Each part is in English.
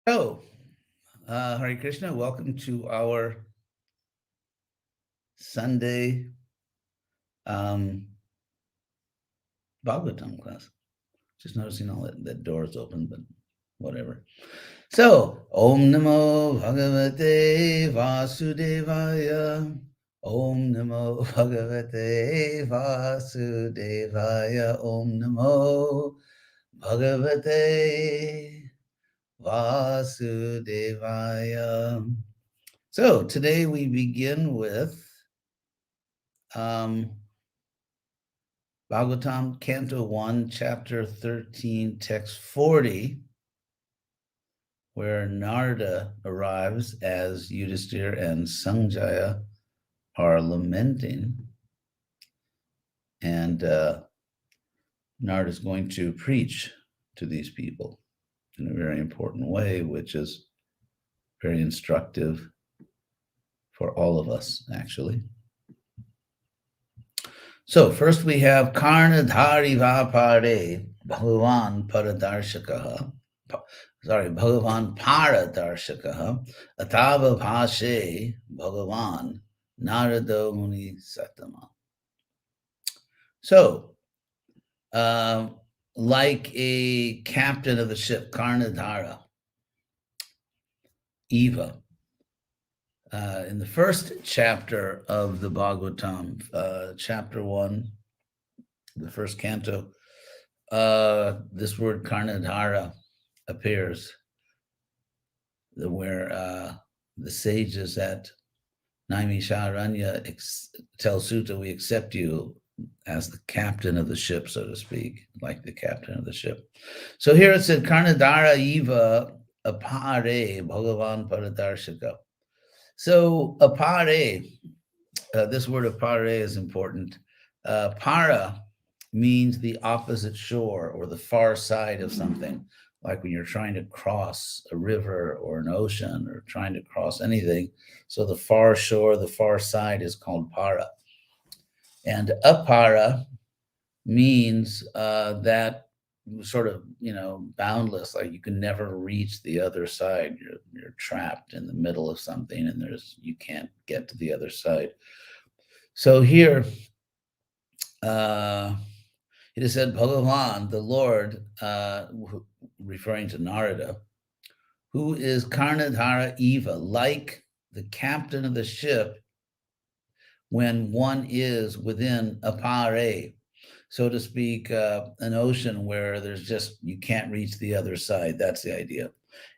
Oh, Hare Krishna, welcome to our Sunday um, Bhagavatam class. Just noticing all that doors open, but whatever. So, Om Namo Bhagavate Vasudevaya. Om Namo Bhagavate Vasudevaya. Om Namo Bhagavate Vasudevaya. So, today we begin with Bhagavatam, Canto 1, Chapter 13, Text 40, where Narada arrives as Yudhishthira and Sanjaya are lamenting. And Narada is going to preach to these people in a very important way, which is very instructive for all of us, actually. So first we have Karnadhari Vapare Bhagavan Paradarshakaha. Bhagavan Paradarshakaha Atava Bhashe Bhagavan Narado Muni Satama. So, like a captain of the ship, Karnadhara, Eva, in the first chapter of the Bhagavatam, chapter 1, the first canto, this word Karnadhara appears, where the sages at Naimisharanya tell Sutta, we accept you as the captain of the ship, so to speak, like the captain of the ship. So here it said, Karnadhara Eva apare Bhagavan Paradarshaka. So apare, this word apare is important. Para means the opposite shore or the far side of something, like when you're trying to cross a river or an ocean or trying to cross anything. So the far shore, the far side is called para. And apara means that sort of, boundless, like you can never reach the other side. You're trapped in the middle of something and you can't get to the other side. So here, it is said, Bhagavan, the Lord, referring to Narada, who is Karnadhara Eva, like the captain of the ship when one is within apare, so to speak, an ocean where you can't reach the other side. That's the idea.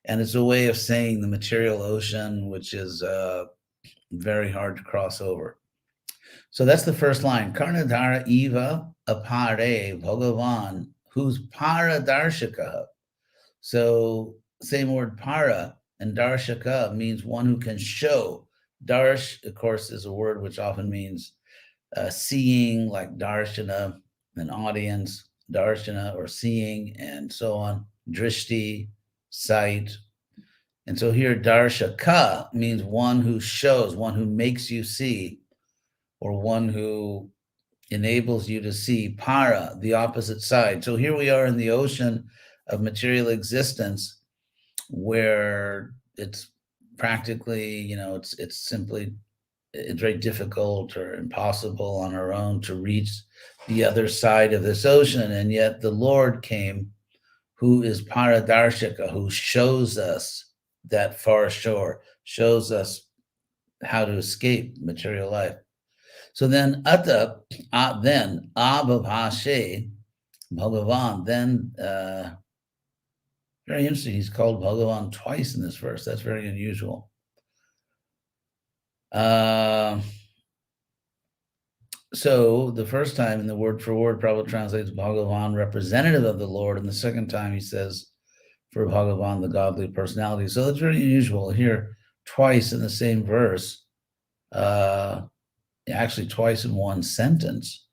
And it's a way of saying the material ocean, which is very hard to cross over. So that's the first line. Karnadhara Eva apare Bhagavan, who's paradarshaka. So same word para and darshaka means one who can show. Darsh, of course, is a word which often means seeing, like darshana, an audience, darshana, or seeing, and so on. Drishti, sight. And so here, darshaka means one who shows, one who makes you see, or one who enables you to see. Para, the opposite side. So here we are in the ocean of material existence, where it's practically, it's very difficult or impossible on our own to reach the other side of this ocean. And yet the Lord came, who is Paradarshaka, who shows us that far shore, shows us how to escape material life. So then then Abhavashe, Bhagavan, then very interesting, he's called Bhagavan twice in this verse. That's very unusual. So the first time in the word for word probably translates Bhagavan, representative of the Lord, and the second time he says for Bhagavan, the godly personality. So it's very unusual here, twice in the same verse, actually twice in one sentence,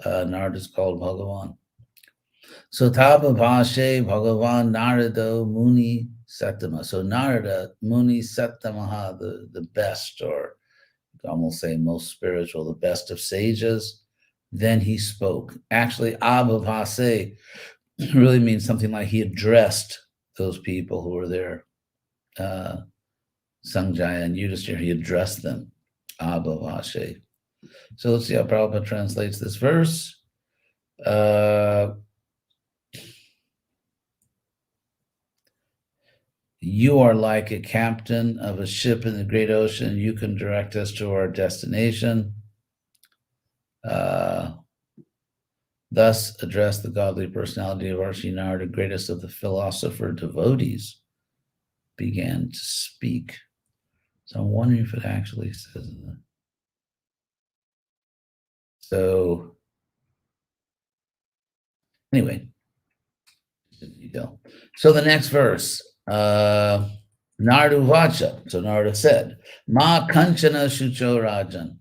Narada is called Bhagavan. So Tapa Bhashe Bhagavan Narada Muni Sattama. So Narada Muni Sattamaha, the best, or almost say most spiritual, the best of sages. Then he spoke. Actually, Abhavase really means something like he addressed those people who were there. Sanjaya and Yudhishthira, he addressed them. Abhavashe. So let's see how Prabhupada translates this verse. You are like a captain of a ship in the great ocean. You can direct us to our destination. Thus address the godly personality of Arshi Narada, greatest of the philosopher devotees, began to speak. So I'm wondering if it actually says that. So anyway, so the next verse, Narada Vacha. So Narada said, Ma Kanchana Shucho Rajan.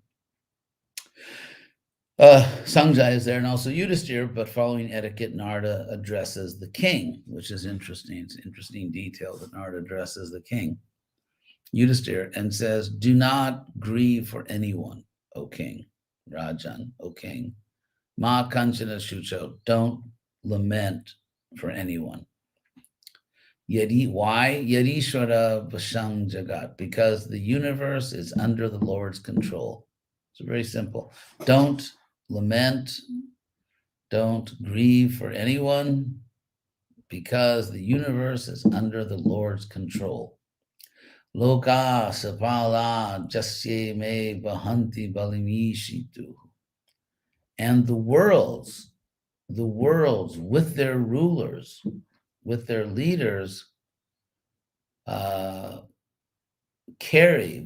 Sanjay is there and also Yudhishthira, but following etiquette, Narada addresses the king, which is interesting. It's an interesting detail that Narada addresses the king, Yudhishthira, and says, do not grieve for anyone, O king, Rajan, O king. Ma Kanchana Shucho, don't lament for anyone. Why? Yadishwara Vashang Jagat, because the universe is under the Lord's control. It's very simple. Don't lament, don't grieve for anyone, because the universe is under the Lord's control. Loka sapala jasye me bahanti balimishitu. And the worlds with their rulers, with their leaders, carry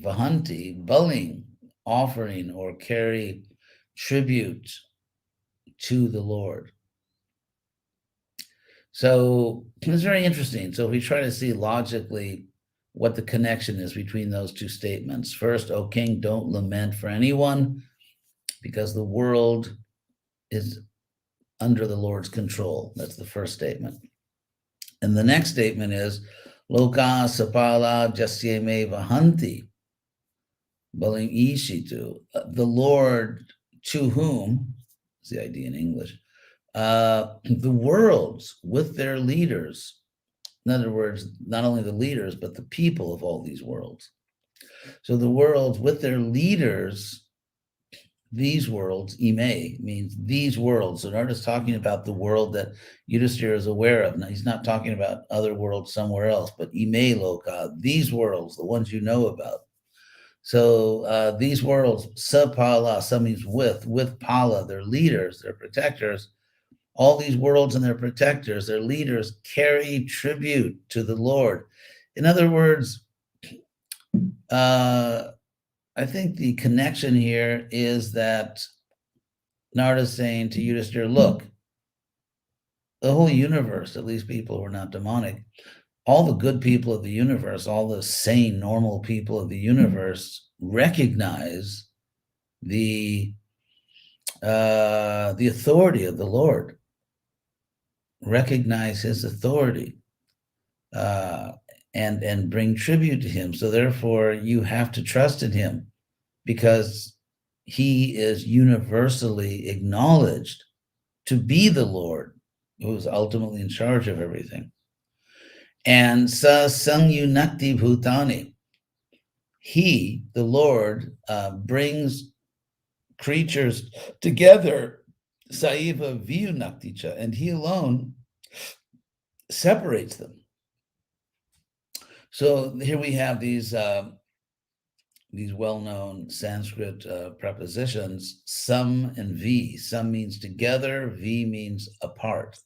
vahanti, bullying, offering, or carry tribute to the Lord. So it's very interesting. So if we try to see logically what the connection is between those two statements. First, O king, don't lament for anyone, because the world is under the Lord's control. That's the first statement. And the next statement is, Loka sapala jasyeme vahanti balim ishitu. The Lord to whom, is the idea in English, the worlds with their leaders. In other words, not only the leaders, but the people of all these worlds. So the worlds with their leaders, these worlds, ime, means these worlds. So Narada's talking about the world that Yudhishthira is aware of. Now, he's not talking about other worlds somewhere else, but ime loka, these worlds, the ones you know about. So these worlds, sapala, some means with pala, their leaders, their protectors. All these worlds and their protectors, their leaders, carry tribute to the Lord. In other words, I think the connection here is that Narada is saying to Yudhishthira, look, the whole universe, at least people who are not demonic, all the good people of the universe, all the sane, normal people of the universe recognize the authority of the Lord, recognize his authority, and bring tribute to him. So therefore, you have to trust in him, because he is universally acknowledged to be the Lord, who is ultimately in charge of everything. And sa sangyunakti bhutani, he, the Lord, brings creatures together, saiva viyunakticha, and he alone separates them. So here we have these well-known Sanskrit prepositions, sam and vi. Sam means together, vi means apart.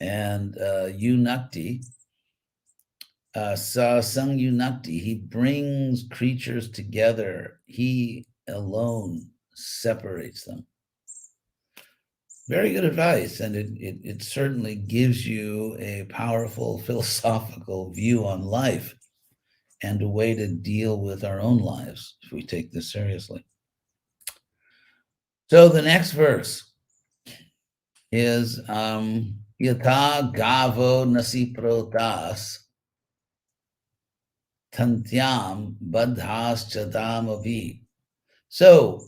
And yunakti, sa sang yunakti, he brings creatures together. He alone separates them. Very good advice, and it certainly gives you a powerful philosophical view on life and a way to deal with our own lives if we take this seriously. So the next verse is Yatha Gavo Nasiprotas Tantyam Badhas Chadam Avi. So,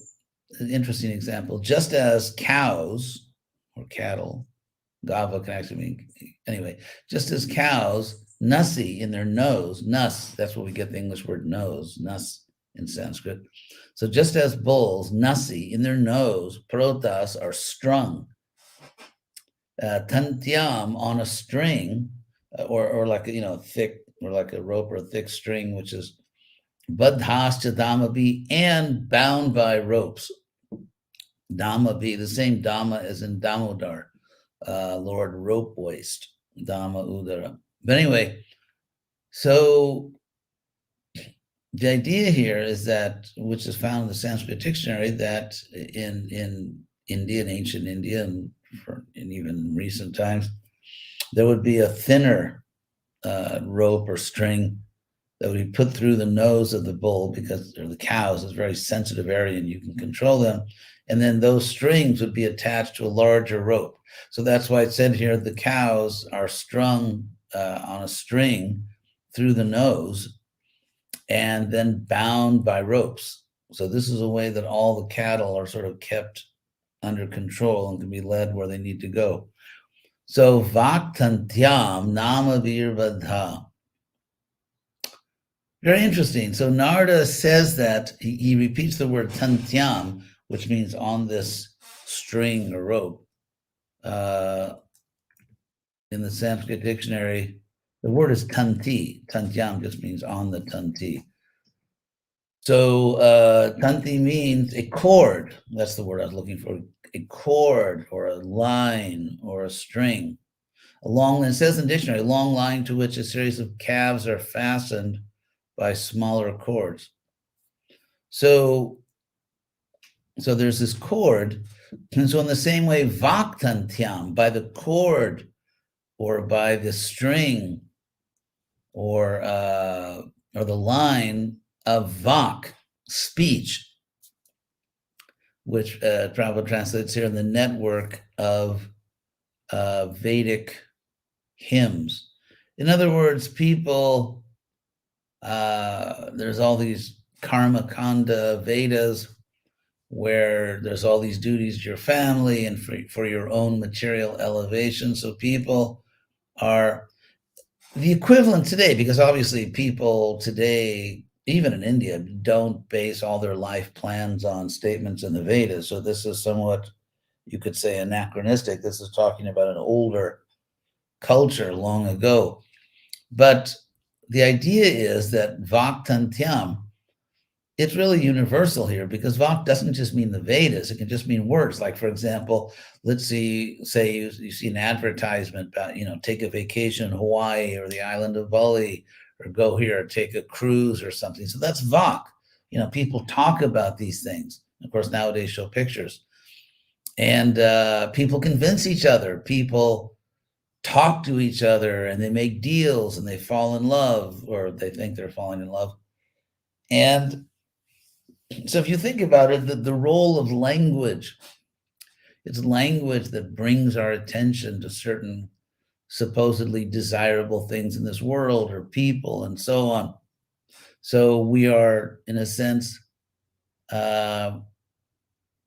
an interesting example, just as cows or cattle, Gava can actually mean, anyway, just as cows Nasi in their nose, nas, that's where we get the English word nose, nas in Sanskrit. So just as bulls, nasi in their nose, protas are strung, tantyam on a string, or like thick, or like a rope or a thick string, which is badhascha damabi, and bound by ropes. Damabi, the same dama as in Damodar, Lord Rope Waist, Dama Udara. But anyway, so the idea here is that, which is found in the Sanskrit dictionary, that in India, in ancient India, and even recent times, there would be a thinner rope or string that would be put through the nose of the bull, because, or the cows, is a very sensitive area and you can control them. And then those strings would be attached to a larger rope. So that's why it said here the cows are strung on a string through the nose and then bound by ropes. So this is a way that all the cattle are sort of kept under control and can be led where they need to go. So Vaktantyam Namavirbadha. Very interesting. So Narada says that he repeats the word tantyam, which means on this string or rope. In the Sanskrit dictionary, the word is tanti. Tantyam just means on the tanti. So tanti means a cord. That's the word I was looking for. A cord or a line or a string. It says in the dictionary, a long line to which a series of calves are fastened by smaller cords. So there's this cord, and so in the same way, vaktantyam, by the cord or by the string or the line of vak, speech, which Prabhupada translates here in the network of Vedic hymns. In other words, people, there's all these karma kanda Vedas where there's all these duties to your family and for your own material elevation. So people are the equivalent today, because obviously people today, even in India, don't base all their life plans on statements in the Vedas. So this is somewhat, you could say, anachronistic. This is talking about an older culture long ago. But the idea is that Vaktantyam, it's really universal here, because Vak doesn't just mean the Vedas. It can just mean words. Like, for example, let's say you see an advertisement about, take a vacation in Hawaii or the island of Bali, or go here, take a cruise or something. So that's Vak. People talk about these things. Of course, nowadays show pictures. And people convince each other. People talk to each other, and they make deals, and they fall in love, or they think they're falling in love. And so if you think about it, the role of language, it's language that brings our attention to certain supposedly desirable things in this world, or people, and so on. So we are, in a sense, here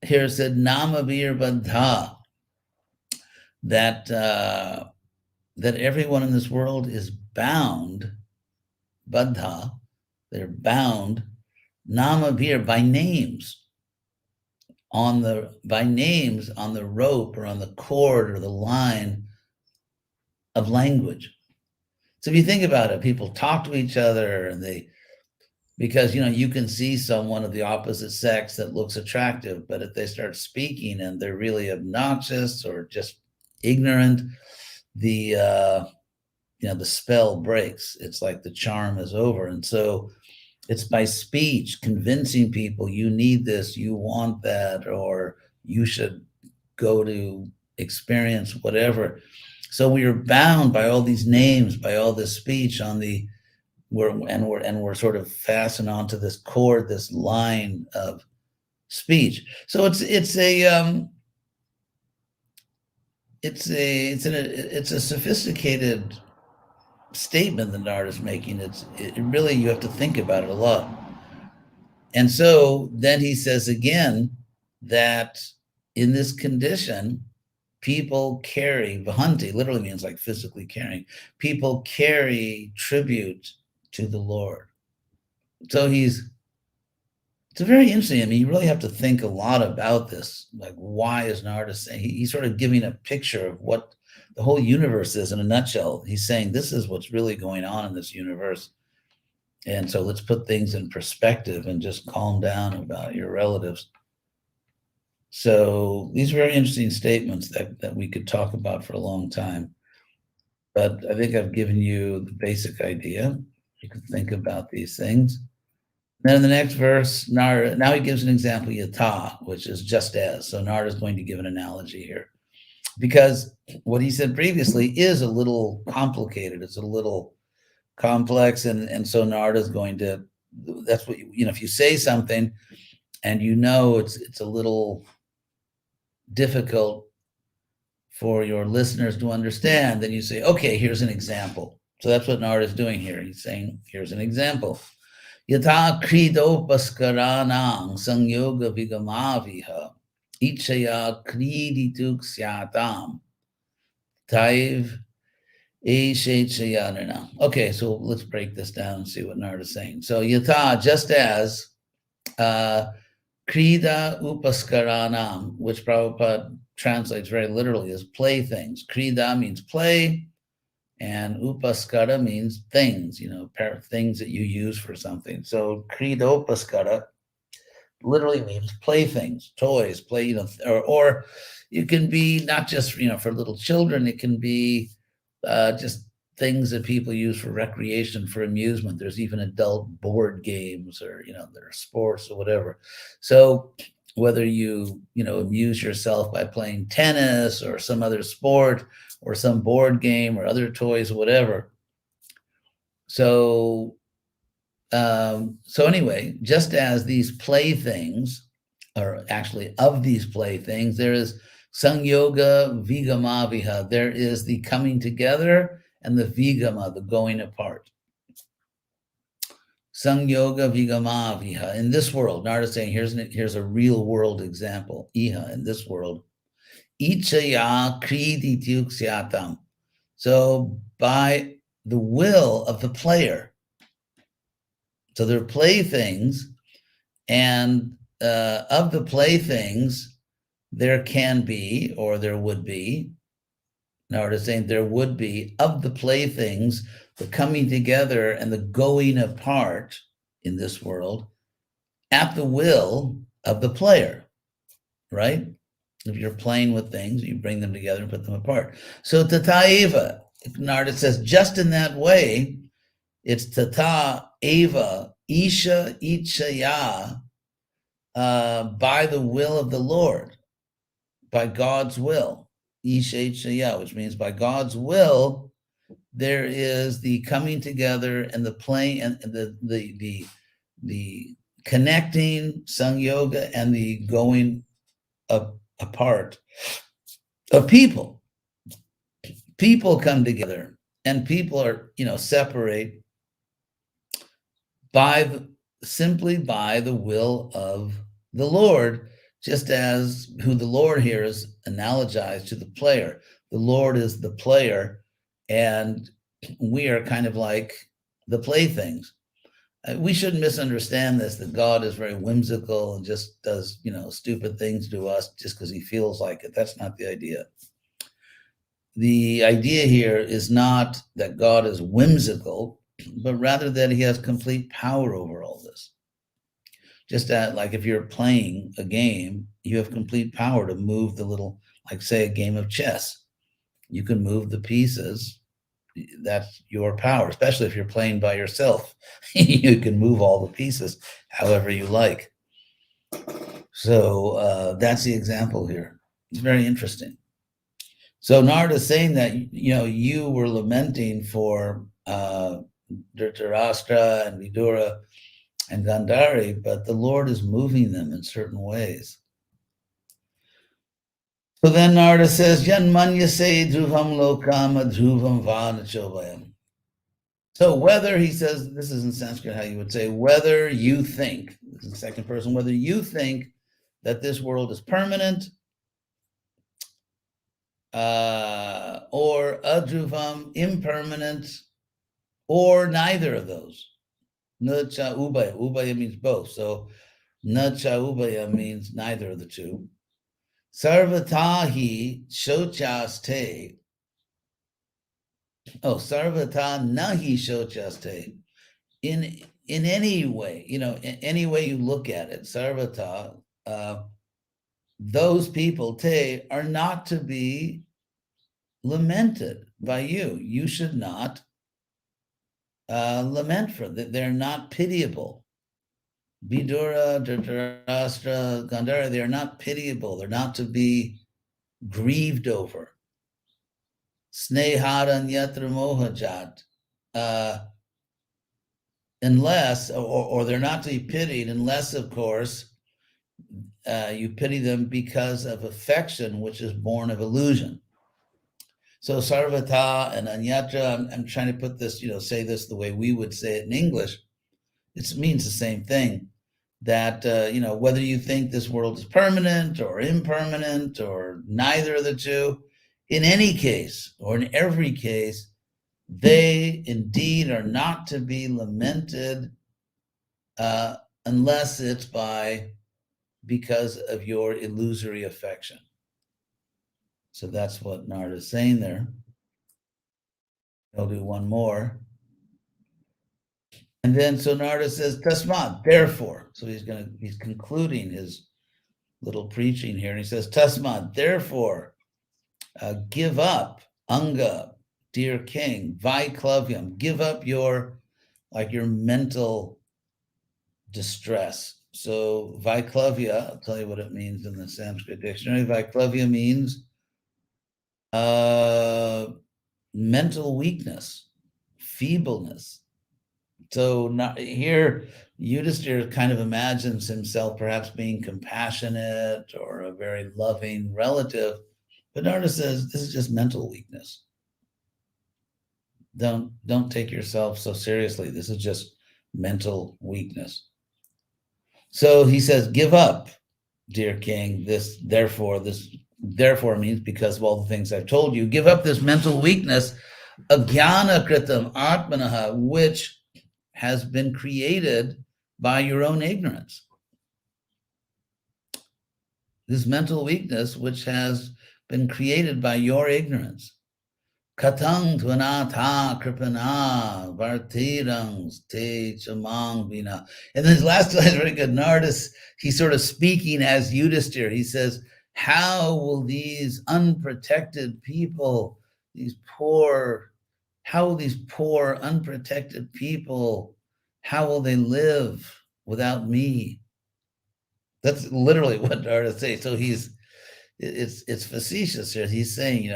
it said namavir bandha, that everyone in this world is bound, bandha, they're bound, namavir, by names on the rope or on the cord or the line of language. So if you think about it, people talk to each other, and because you can see someone of the opposite sex that looks attractive, but if they start speaking and they're really obnoxious or just ignorant, the spell breaks. It's like the charm is over. And so it's by speech, convincing people you need this, you want that, or you should go to experience whatever. So we are bound by all these names, by all this speech we're sort of fastened onto this cord, this line of speech. So it's a sophisticated statement that Narada is making. It really, you have to think about it a lot. And so then he says again that in this condition, people carry, vahanti literally means like physically carrying. People carry tribute to the Lord. So it's a very interesting. I mean, you really have to think a lot about this. Like, why is Narada saying? He's sort of giving a picture of what the whole universe is in a nutshell. He's saying this is what's really going on in this universe. And so let's put things in perspective and just calm down about your relatives. So these are very interesting statements that we could talk about for a long time. But I think I've given you the basic idea. You can think about these things. Then in the next verse, Narada, now he gives an example, yata, which is just as. So Narada is going to give an analogy here. Because what he said previously is a little complicated. It's a little complex. And so Narada is going to, that's what, if you say something and it's a little difficult for your listeners to understand, then you say, okay, here's an example. So that's what Narada is doing here. He's saying, here's an example. Yata kridopaskaranang sangyoga vigamaviha ichaya kridituk syatam taiv eshechayanana. Okay, so let's break this down and see what Narada is saying. So yata, just as krida upaskaranam, which Prabhupada translates very literally as playthings. Krida means play, and upaskara means things, things that you use for something. So kridopaskara literally means playthings, toys, play, or it can be not just, for little children, it can be just things that people use for recreation, for amusement. There's even adult board games or, there are sports or whatever. So whether you, amuse yourself by playing tennis or some other sport or some board game or other toys or whatever. So anyway, just as these playthings, or actually of these playthings, there is Sangyoga Vigamaviha. There is the coming together and the Vigama, the going apart. Sangyoga Vigamaviha. In this world, Narada is saying, here's a real world example. Iha, in this world. Ichaya kridi tyuksyatam. So by the will of the player. So they're playthings, and of the playthings, there can be, or there would be, Narada is saying there would be, of the playthings, the coming together and the going apart in this world at the will of the player, right? If you're playing with things, you bring them together and put them apart. So tata eva, Narada says, just in that way, it's tata eva, isha ichaya, by the will of the Lord, by God's will, isha ichaya, which means by God's will, there is the coming together and the playing and the connecting sangyoga and the going apart of people. People come together and people are, separate simply by the will of the Lord, just as who the Lord here is analogized to the player. The Lord is the player, and we are kind of like the playthings. We shouldn't misunderstand this, that God is very whimsical and just does, stupid things to us just because he feels like it. That's not the idea. The idea here is not that God is whimsical, but rather that he has complete power over all this. Just like if you're playing a game, you have complete power to move the little, like say a game of chess. You can move the pieces. That's your power, especially if you're playing by yourself. You can move all the pieces however you like. So that's the example here. It's very interesting. So Narada is saying that, you were lamenting for Dhritarashtra and Vidura and Gandhari, but the Lord is moving them in certain ways. So then Narada says, Janmanyase dhruvam lokam adhruvam vanachobhayam. So whether, he says, this is in Sanskrit how you would say, whether you think, this is the second person, whether you think that this world is permanent, or adruvam, impermanent, or neither of those. Na cha ubaya. Ubaya means both. So na cha ubaya means neither of the two. Sarvatahi shochaste. Oh, sarvata nahi shochaste. In any way, in any way you look at it, sarvata, those people te are not to be lamented by you. You should not lament for them. They're not pitiable. Vidura, Dhritarashtra, Gandhara, they're not pitiable. They're not to be grieved over. Sneharan yatra mohajat. Unless, or they're not to be pitied, unless, of course, you pity them because of affection, which is born of illusion. So sarvata and anyatra, I'm trying to put this, say this the way we would say it in English. It means the same thing. That, whether you think this world is permanent or impermanent or neither of the two, in any case or in every case, they indeed are not to be lamented unless it's because of your illusory affection. So that's what Narada is saying there. I'll do one more. And then so Narada says, Tasmat, therefore. So he's concluding his little preaching here. And he says, Tasmat, therefore, give up, Anga, dear king, Vaiklavyam, give up your mental distress. So Vaiklavya, I'll tell you what it means in the Sanskrit dictionary. Vaiklavya means mental weakness, feebleness. So here, Yudhisthira kind of imagines himself perhaps being compassionate or a very loving relative, but Narada says this is just mental weakness. Don't take yourself so seriously. This is just mental weakness. So he says, give up, dear king. This therefore means because of all the things I've told you. Give up this mental weakness, ajnana kritam atmanaha, which has been created by your own ignorance. This mental weakness, which has been created by your ignorance. Katang tvanata kripana vartirang te chamang vina. And then his last line is very good. Narada, he's sort of speaking as Yudhisthira. He says, how will these unprotected people, how will these poor, unprotected people, how will they live without me? That's literally what Narada says. So it's facetious here. He's saying,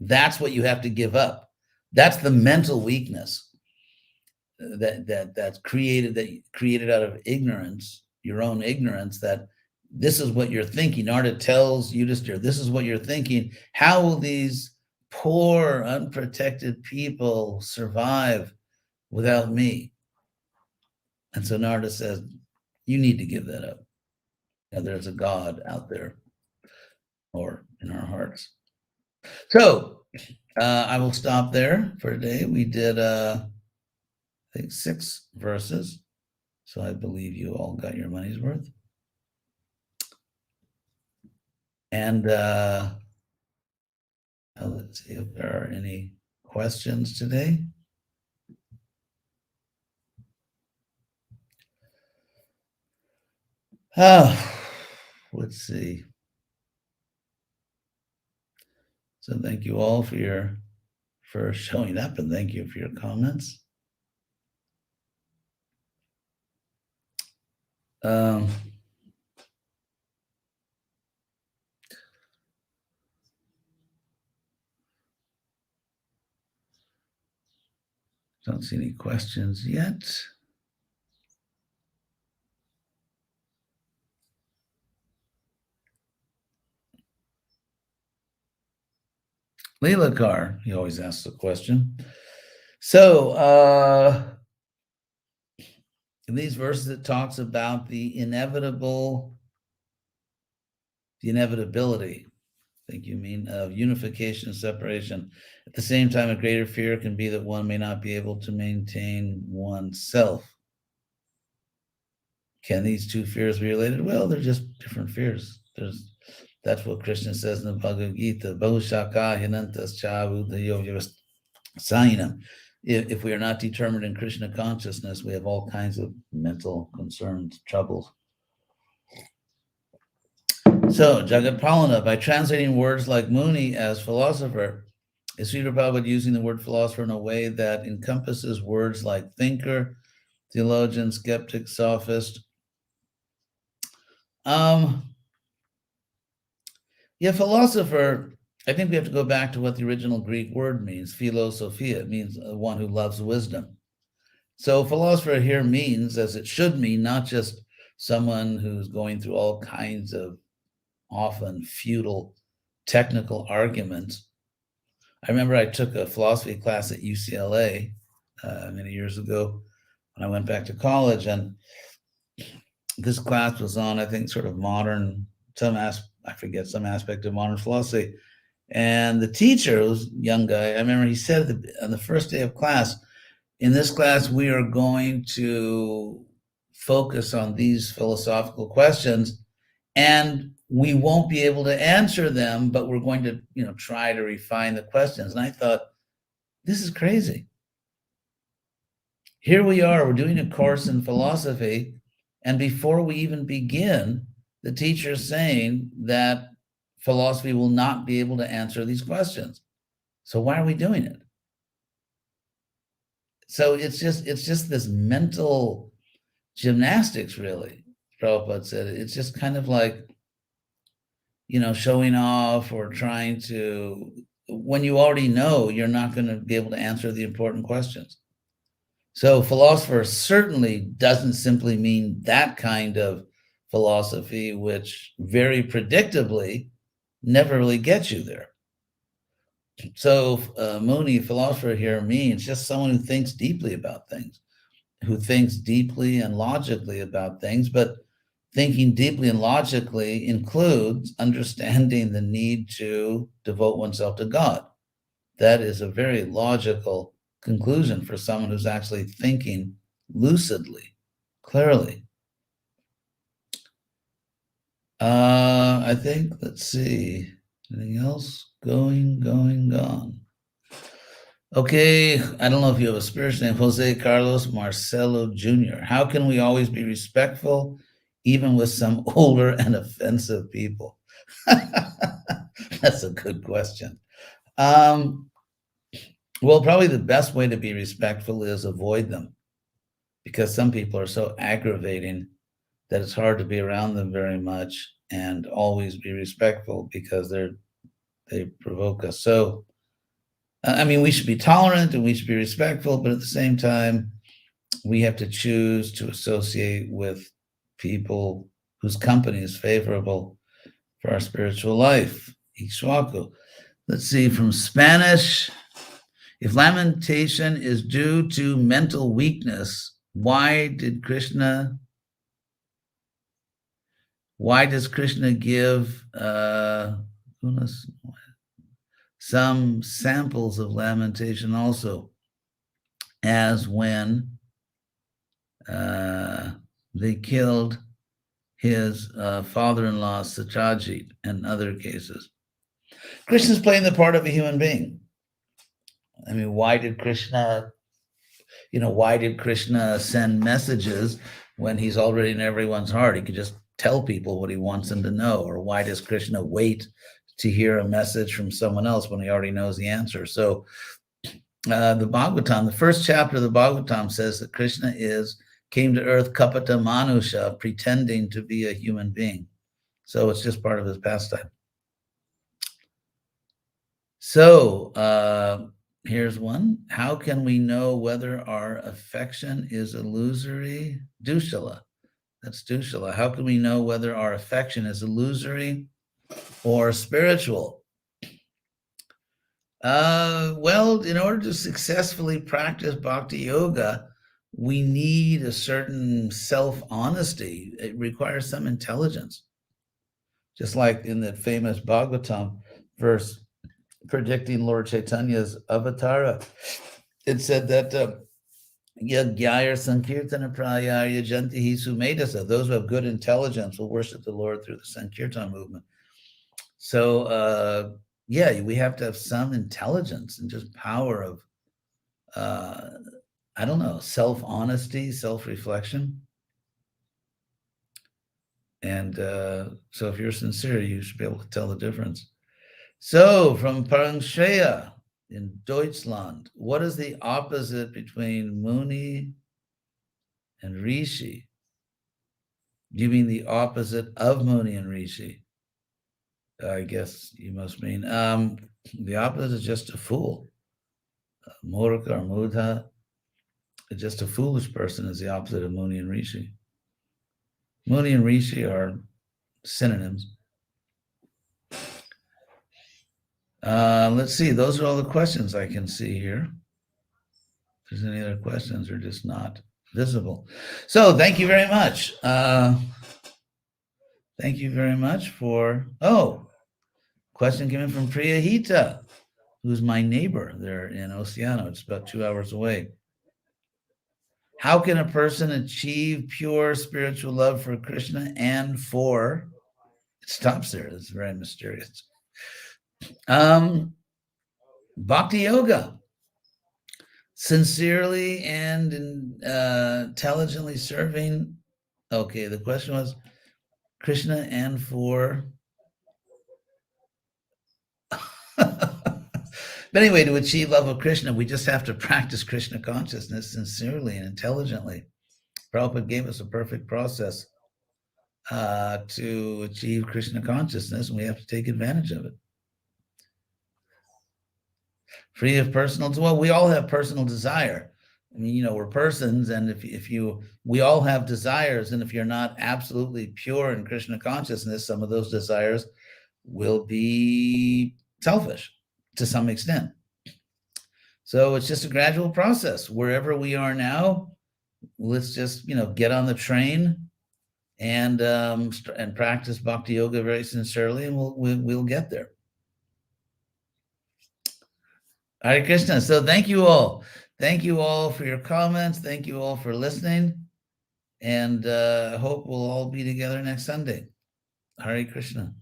that's what you have to give up. That's the mental weakness that's created out of ignorance, your own ignorance, that this is what you're thinking. Narada tells Yudhisthira, this is what you're thinking. How will these poor, unprotected people survive without me? And so Narada says, you need to give that up. Now, there's a God out there or in our hearts. So I will stop there for today. We did, I think, 6 verses. So I believe you all got your money's worth. And let's see if there are any questions today. Let's see. So thank you all for showing up, and thank you for your comments. Don't see any questions yet. Leelakar, he always asks a question. So in these verses, it talks about the inevitability think you mean, of unification and separation. At the same time, a greater fear can be that one may not be able to maintain oneself. Can these two fears be related? Well, they're just different fears. That's what Krishna says in the Bhagavad Gita. Bahushaka hinantas cha Sainam. If we are not determined in Krishna consciousness, we have all kinds of mental concerns, troubles. So, Jagat Palana, by translating words like Muni as philosopher, is Srila Prabhupada using the word philosopher in a way that encompasses words like thinker, theologian, skeptic, sophist? Yeah, philosopher, I think we have to go back to what the original Greek word means, philosophia. It means one who loves wisdom. So philosopher here means, as it should mean, not just someone who's going through all kinds of often futile technical arguments. I remember I took a philosophy class at UCLA many years ago when I went back to college, and this class was on, I think, sort of modern, some aspect of modern philosophy. And the teacher, who was a young guy, I remember he said on the first day of class, in this class, we are going to focus on these philosophical questions, and we won't be able to answer them, but we're going to, try to refine the questions. And I thought, this is crazy. Here we are, we're doing a course in philosophy, and before we even begin, the teacher is saying that philosophy will not be able to answer these questions. So why are we doing it? So it's just this mental gymnastics, really. Prabhupada said it's just kind of like, showing off or trying to, when you already know you're not going to be able to answer the important questions. So philosopher certainly doesn't simply mean that kind of philosophy, which very predictably never really gets you there. So Muni, philosopher here, means just someone who thinks deeply about things, who thinks deeply and logically about things, but thinking deeply and logically includes understanding the need to devote oneself to God. That is a very logical conclusion for someone who's actually thinking lucidly, clearly. I think, let's see, anything else? Gone. Okay, I don't know if you have a spiritual name, Jose Carlos Marcelo Jr. How can we always be respectful, even with some older and offensive people? That's a good question. Well, probably the best way to be respectful is avoid them, because some people are so aggravating that it's hard to be around them very much and always be respectful because they provoke us. So, I mean, we should be tolerant and we should be respectful, but at the same time, we have to choose to associate with people whose company is favorable for our spiritual life. Ixhuaco. Let's see, from Spanish. If lamentation is due to mental weakness, why does Krishna give some samples of lamentation also, as when they killed his father-in-law Satyajit and other cases? Krishna's playing the part of a human being. I mean, why did Krishna send messages when he's already in everyone's heart? He could just tell people what he wants them to know. Or why does Krishna wait to hear a message from someone else when he already knows the answer? So the Bhagavatam, the first chapter of the Bhagavatam, says that Krishna came to earth kapata manusha, pretending to be a human being. So it's just part of his pastime. So here's one. How can we know whether our affection is illusory? Dushala. That's Dushala. How can we know whether our affection is illusory or spiritual? Well, in order to successfully practice bhakti yoga, we need a certain self-honesty. It requires some intelligence. Just like in that famous Bhagavatam, verse predicting Lord Chaitanya's avatara. It said that Yagyaya Sankirtana Prayaya Jantihi Sumedasa, those who have good intelligence will worship the Lord through the Sankirtan movement. So, yeah, we have to have some intelligence and just power of, I don't know, self-honesty, self-reflection. And so if you're sincere, you should be able to tell the difference. So from Parangshaya in Deutschland, what is the opposite between Muni and Rishi? Do you mean the opposite of Muni and Rishi? I guess you must mean the opposite is just a fool. Murka or Mudha, just a foolish person is the opposite of Muni and Rishi. Muni and Rishi are synonyms. Let's see. Those are all the questions I can see here. If there's any other questions, they're just not visible. So thank you very much. Thank you very much for, question came in from Priyahita, who's my neighbor there in Oceano. It's about 2 hours away. How can a person achieve pure spiritual love for Krishna and for, it stops there. It's very mysterious. Bhakti yoga. Sincerely and intelligently serving. Okay, the question was Krishna and for. But anyway, to achieve love of Krishna, we just have to practice Krishna consciousness sincerely and intelligently. Prabhupada gave us a perfect process to achieve Krishna consciousness, and we have to take advantage of it. Free of personal, well, we all have personal desire. I mean, we're persons, and we all have desires, and if you're not absolutely pure in Krishna consciousness, some of those desires will be selfish to some extent. So it's just a gradual process. Wherever we are now, let's just, get on the train and practice bhakti yoga very sincerely, and we'll get there. Hare Krishna. So thank you all. Thank you all for your comments. Thank you all for listening. And I hope we'll all be together next Sunday. Hare Krishna.